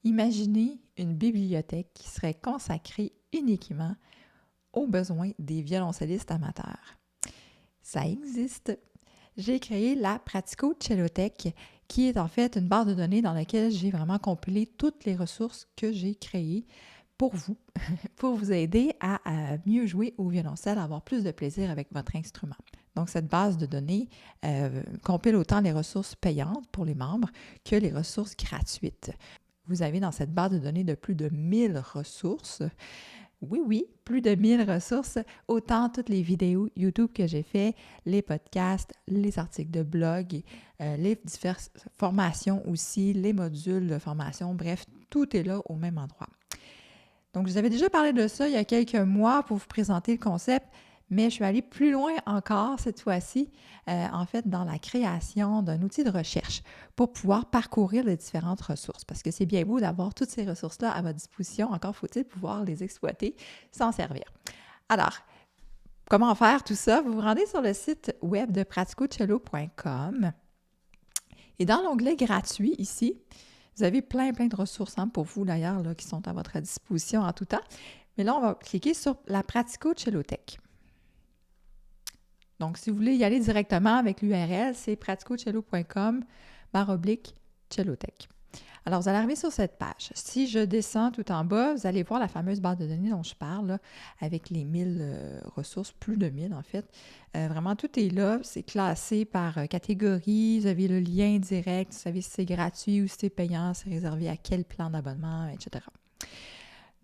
Imaginez une bibliothèque qui serait consacrée uniquement aux besoins des violoncellistes amateurs. Ça existe. J'ai créé la Pratico Cellothèque, qui est en fait une barre de données dans laquelle j'ai vraiment compilé toutes les ressources que j'ai créées pour vous, pour vous aider à mieux jouer au violoncelle, à avoir plus de plaisir avec votre instrument. Donc, cette base de données compile autant les ressources payantes pour les membres que les ressources gratuites. Vous avez dans cette base de données de plus de 1000 ressources. Oui, plus de 1000 ressources, autant toutes les vidéos YouTube que j'ai fait, les podcasts, les articles de blog, les diverses formations aussi, les modules de formation, bref, tout est là au même endroit. Donc, je vous avais déjà parlé de ça il y a quelques mois pour vous présenter le concept, mais je suis allée plus loin encore cette fois-ci, en fait, dans la création d'un outil de recherche pour pouvoir parcourir les différentes ressources. Parce que c'est bien beau d'avoir toutes ces ressources-là à votre disposition, encore faut-il pouvoir les exploiter, s'en servir. Alors, comment faire tout ça? Vous vous rendez sur le site web de praticocello.com et dans l'onglet gratuit ici, vous avez plein de ressources pour vous d'ailleurs là, qui sont à votre disposition en tout temps. Mais là, on va cliquer sur la Pratico Cellothèque. Donc, si vous voulez y aller directement avec l'URL, c'est praticocello.com/cellothèque. Alors, vous allez arriver sur cette page. Si je descends tout en bas, vous allez voir la fameuse barre de données dont je parle, là, avec les 1000 ressources, plus de 1000 en fait. Vraiment, tout est là. C'est classé par catégorie. Vous avez le lien direct. Vous savez si c'est gratuit ou si c'est payant, c'est réservé à quel plan d'abonnement, etc.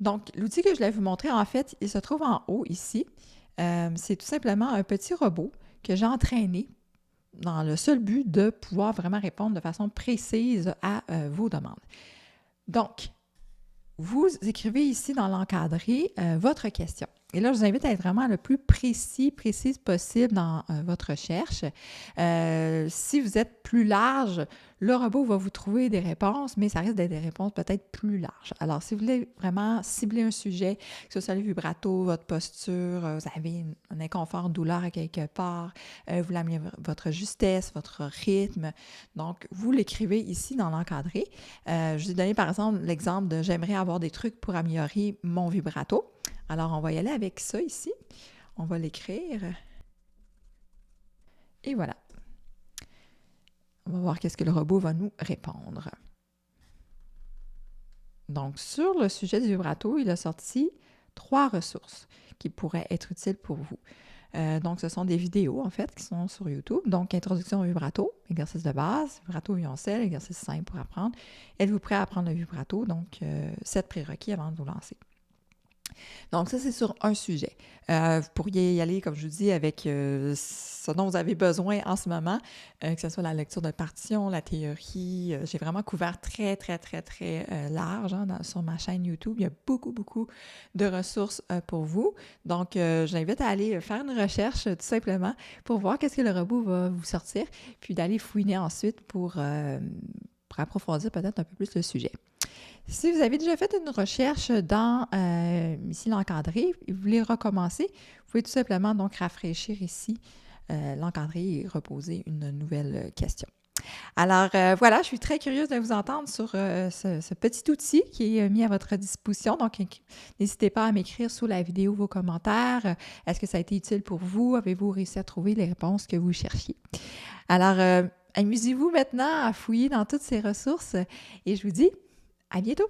Donc, l'outil que je voulais vous montrer, en fait, il se trouve en haut ici. C'est tout simplement un petit robot que j'ai entraîné dans le seul but de pouvoir vraiment répondre de façon précise à vos demandes. Donc, vous écrivez ici dans l'encadré votre question. Et là, je vous invite à être vraiment le plus précise possible dans votre recherche. Si vous êtes plus large, le robot va vous trouver des réponses, mais ça risque d'être des réponses peut-être plus larges. Alors, si vous voulez vraiment cibler un sujet, que ce soit le vibrato, votre posture, vous avez un inconfort, une douleur à quelque part, vous voulez améliorer votre justesse, votre rythme, donc vous l'écrivez ici dans l'encadré. Je vous ai donné par exemple l'exemple de « J'aimerais avoir des trucs pour améliorer mon vibrato ». Alors, on va y aller avec ça ici. On va l'écrire. Et voilà. On va voir qu'est-ce que le robot va nous répondre. Donc, sur le sujet du vibrato, il a sorti 3 ressources qui pourraient être utiles pour vous. Donc, ce sont des vidéos, en fait, qui sont sur YouTube. Donc, introduction au vibrato, exercice de base, vibrato violoncelle, exercice simple pour apprendre. Êtes-vous prêt à apprendre le vibrato? Donc, 7 prérequis avant de vous lancer. Donc, ça, c'est sur un sujet. Vous pourriez y aller, comme je vous dis, avec ce dont vous avez besoin en ce moment, que ce soit la lecture de partition, la théorie. J'ai vraiment couvert très large sur ma chaîne YouTube. Il y a beaucoup de ressources pour vous. Donc, j'invite à aller faire une recherche tout simplement pour voir qu'est-ce que le robot va vous sortir, puis d'aller fouiner ensuite pour approfondir peut-être un peu plus le sujet. Si vous avez déjà fait une recherche dans ici l'encadré et vous voulez recommencer, vous pouvez tout simplement donc rafraîchir ici l'encadré et reposer une nouvelle question. Alors voilà, je suis très curieuse de vous entendre sur ce petit outil qui est mis à votre disposition. Donc, n'hésitez pas à m'écrire sous la vidéo vos commentaires. Est-ce que ça a été utile pour vous? Avez-vous réussi à trouver les réponses que vous cherchiez? Alors, amusez-vous maintenant à fouiller dans toutes ces ressources et je vous dis à bientôt!